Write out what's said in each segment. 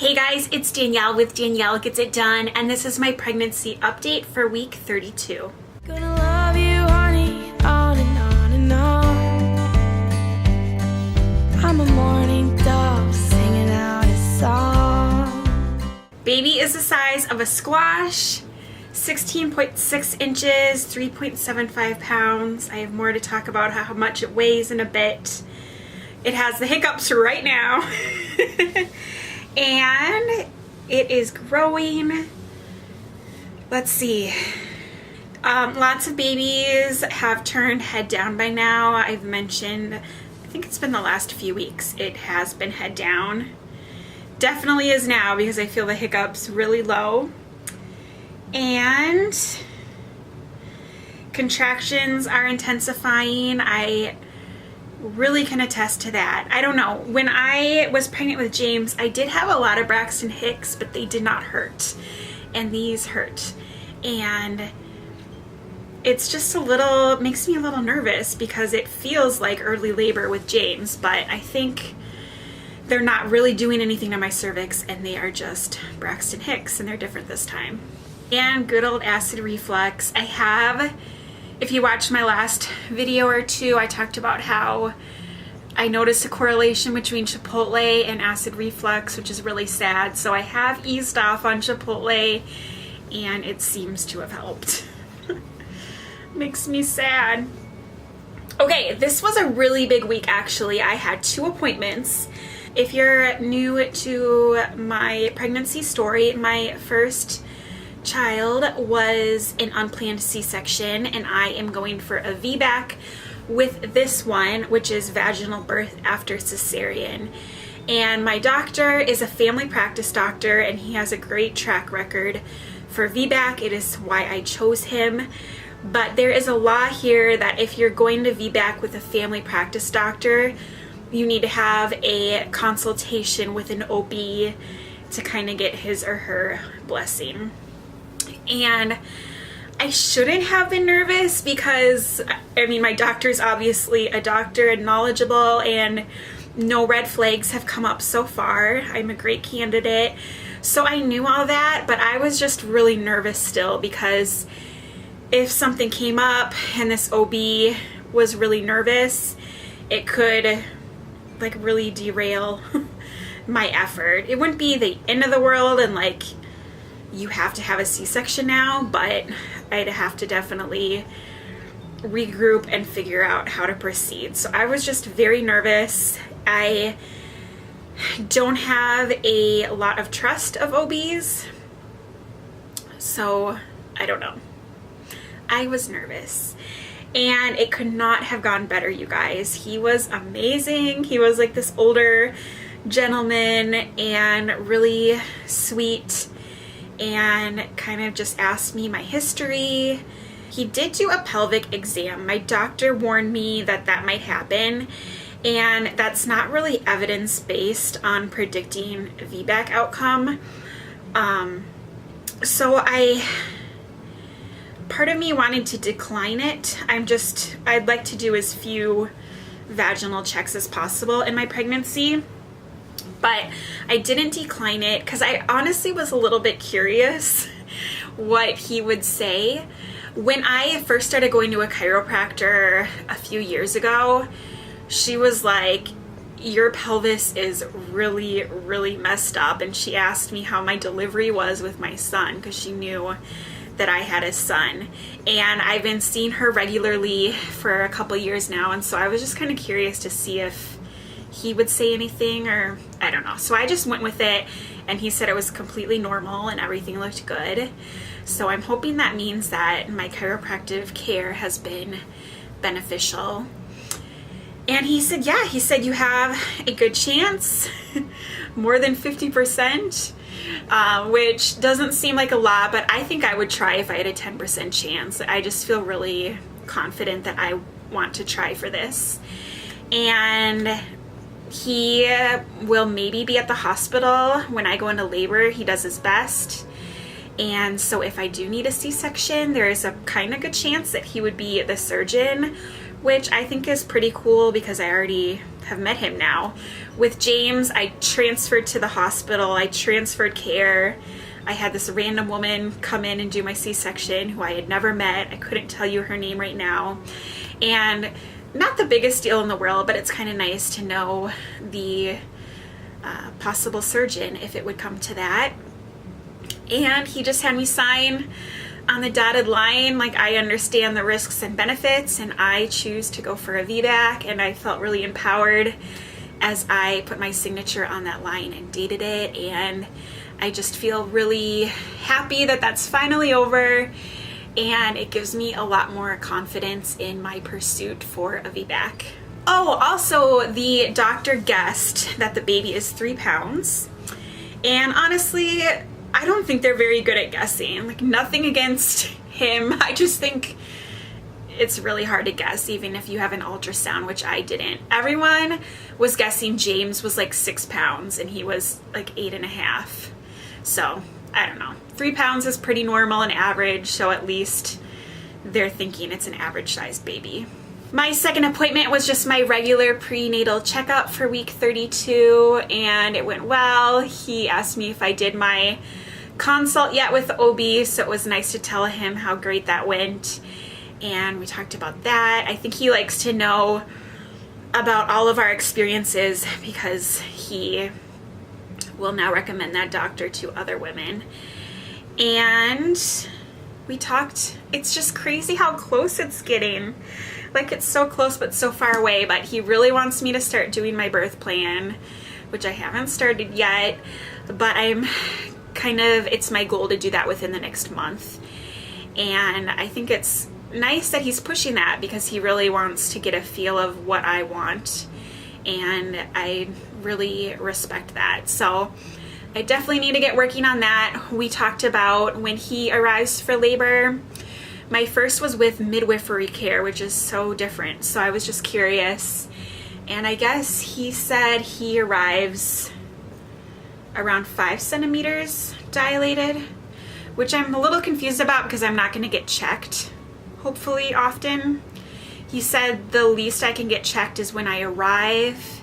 Hey guys, it's Danielle with Danielle Gets It Done, and this is my pregnancy update for week 32. Gonna love you, honey, on and on and on. I'm a morning dove singing out a song. Baby is the size of a squash, 16.6 inches, 3.75 pounds. I have more to talk about how much it weighs in a bit. It has the hiccups right now. And it is growing. Let's see. Lots of babies have turned head down by now. I've mentioned, I think it's been the last few weeks, it has been head down. Definitely is now because I feel the hiccups really low. And contractions are intensifying. I really can attest to that. I don't know. When I was pregnant with James, I did have a lot of Braxton Hicks, but they did not hurt. And these hurt. And it's just makes me a little nervous because it feels like early labor with James, but I think they're not really doing anything to my cervix and they are just Braxton Hicks and they're different this time. And good old acid reflux. If you watched my last video or two, I talked about how I noticed a correlation between Chipotle and acid reflux, which is really sad. So I have eased off on Chipotle and it seems to have helped. Makes me sad. Okay, this was a really big week actually. I had 2 appointments. If you're new to my pregnancy story, my first child was an unplanned C-section and I am going for a VBAC with this one, which is vaginal birth after cesarean. And my doctor is a family practice doctor and he has a great track record for VBAC. It is why I chose him. But there is a law here that if you're going to VBAC with a family practice doctor, you need to have a consultation with an OB to kind of get his or her blessing. And I shouldn't have been nervous because, I mean, my doctor's obviously a doctor and knowledgeable and no red flags have come up so far. I'm a great candidate. So I knew all that, but I was just really nervous still because if something came up and this OB was really nervous, it could like really derail my effort. It wouldn't be the end of the world and like you have to have a C-section now, but I'd have to definitely regroup and figure out how to proceed. So I was just very nervous. I don't have a lot of trust of OBs, so I don't know. I was nervous and it could not have gone better, you guys. He was amazing. He was like this older gentleman and really sweet and kind of just asked me my history. He did do a pelvic exam. My doctor warned me that that might happen, and that's not really evidence-based on predicting VBAC outcome. So part of me wanted to decline it. I'd like to do as few vaginal checks as possible in my pregnancy. But I didn't decline it because I honestly was a little bit curious what he would say. When I first started going to a chiropractor a few years ago, she was like, your pelvis is really, really messed up. And she asked me how my delivery was with my son because she knew that I had a son. And I've been seeing her regularly for a couple years now. And so I was just kind of curious to see if he would say anything, or I don't know. So I just went with it and he said it was completely normal and everything looked good. So I'm hoping that means that my chiropractic care has been beneficial. And he said, yeah, he said you have a good chance, more than 50%, which doesn't seem like a lot, but I think I would try if I had a 10% chance. I just feel really confident that I want to try for this. And he will maybe be at the hospital when I go into labor. He does his best. And so if I do need a C-section, there is a kind of good chance that he would be the surgeon, which I think is pretty cool because I already have met him now. With James, I transferred to the hospital. I transferred care. I had this random woman come in and do my C-section who I had never met. I couldn't tell you her name right now. And not the biggest deal in the world, but it's kind of nice to know the possible surgeon if it would come to that. And he just had me sign on the dotted line, like, I understand the risks and benefits and I choose to go for a VBAC, and I felt really empowered as I put my signature on that line and dated it, and I just feel really happy that that's finally over, and it gives me a lot more confidence in my pursuit for a VBAC. Oh, also, the doctor guessed that the baby is 3 pounds, and honestly, I don't think they're very good at guessing. Like, nothing against him. I just think it's really hard to guess, even if you have an ultrasound, which I didn't. Everyone was guessing James was like 6 pounds and he was like 8.5. So, I don't know. 3 pounds is pretty normal and average, so at least they're thinking it's an average sized baby. My second appointment was just my regular prenatal checkup for week 32, and it went well. He asked me if I did my consult yet with the OB, so it was nice to tell him how great that went, and we talked about that. I think he likes to know about all of our experiences because he will now recommend that doctor to other women. And we talked, it's just crazy how close it's getting. Like, it's so close but so far away, but he really wants me to start doing my birth plan, which I haven't started yet, but it's my goal to do that within the next month. And I think it's nice that he's pushing that because he really wants to get a feel of what I want, and I really respect that. So I definitely need to get working on that. We talked about when he arrives for labor. My first was with midwifery care, which is so different. So I was just curious. And I guess he said he arrives around 5 centimeters dilated, which I'm a little confused about because I'm not going to get checked, hopefully, often. He said the least I can get checked is when I arrive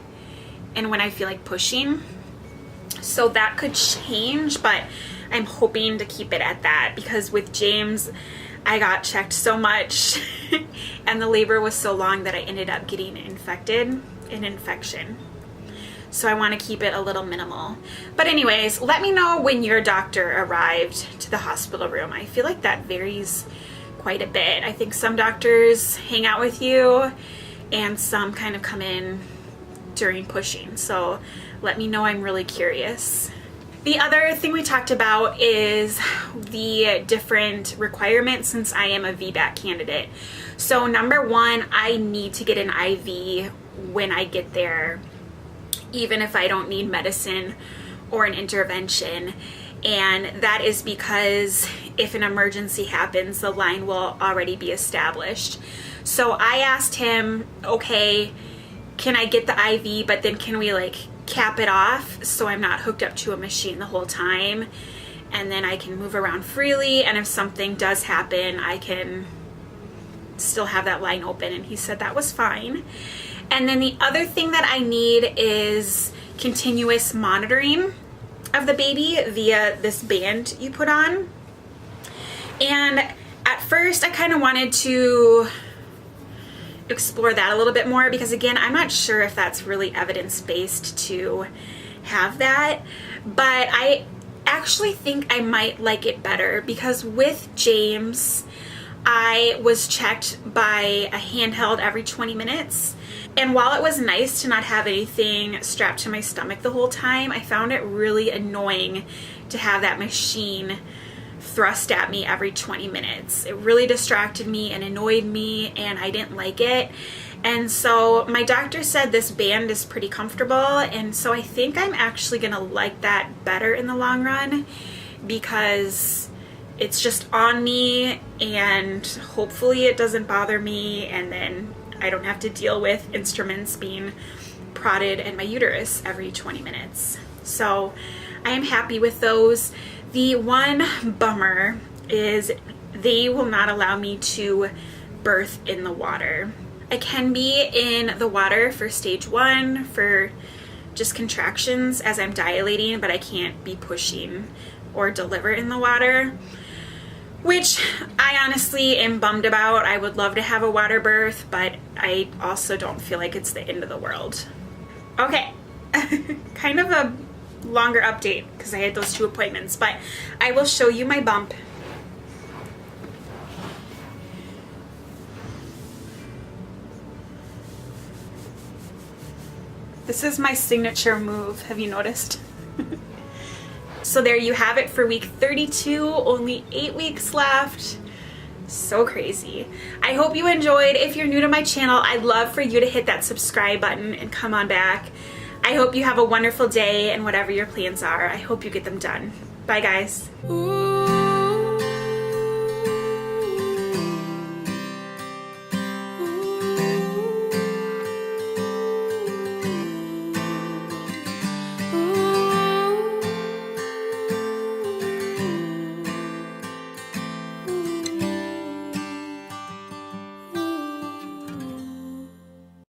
and when I feel like pushing. So that could change, but I'm hoping to keep it at that because with James, I got checked so much and the labor was so long that I ended up getting an infection. So I want to keep it a little minimal. But anyways, let me know when your doctor arrived to the hospital room. I feel like that varies quite a bit. I think some doctors hang out with you and some kind of come in during pushing. So let me know, I'm really curious. The other thing we talked about is the different requirements since I am a VBAC candidate. So number one, I need to get an IV when I get there, even if I don't need medicine or an intervention. And that is because if an emergency happens, the line will already be established. So I asked him, okay, can I get the IV, but then can we like cap it off so I'm not hooked up to a machine the whole time, and then I can move around freely, and if something does happen I can still have that line open. And he said that was fine. And then the other thing that I need is continuous monitoring of the baby via this band you put on. And at first I kind of wanted to explore that a little bit more because again, I'm not sure if that's really evidence-based to have that, but I actually think I might like it better because with James I was checked by a handheld every 20 minutes, and while it was nice to not have anything strapped to my stomach the whole time, I found it really annoying to have that machine thrust at me every 20 minutes. It really distracted me and annoyed me, and I didn't like it. And so my doctor said this band is pretty comfortable, and so I think I'm actually gonna like that better in the long run because it's just on me and hopefully it doesn't bother me, and then I don't have to deal with instruments being prodded in my uterus every 20 minutes. So I am happy with those. The one bummer is they will not allow me to birth in the water. I can be in the water for stage 1 for just contractions as I'm dilating, but I can't be pushing or deliver in the water, which I honestly am bummed about. I would love to have a water birth, but I also don't feel like it's the end of the world. Okay, kind of a longer update because I had those 2 appointments, but I will show you my bump. This is my signature move, have you noticed? So there you have it for week 32, only 8 weeks left. So crazy. I hope you enjoyed. If you're new to my channel, I'd love for you to hit that subscribe button and come on back. I hope you have a wonderful day, and whatever your plans are, I hope you get them done. Bye guys. Ooh.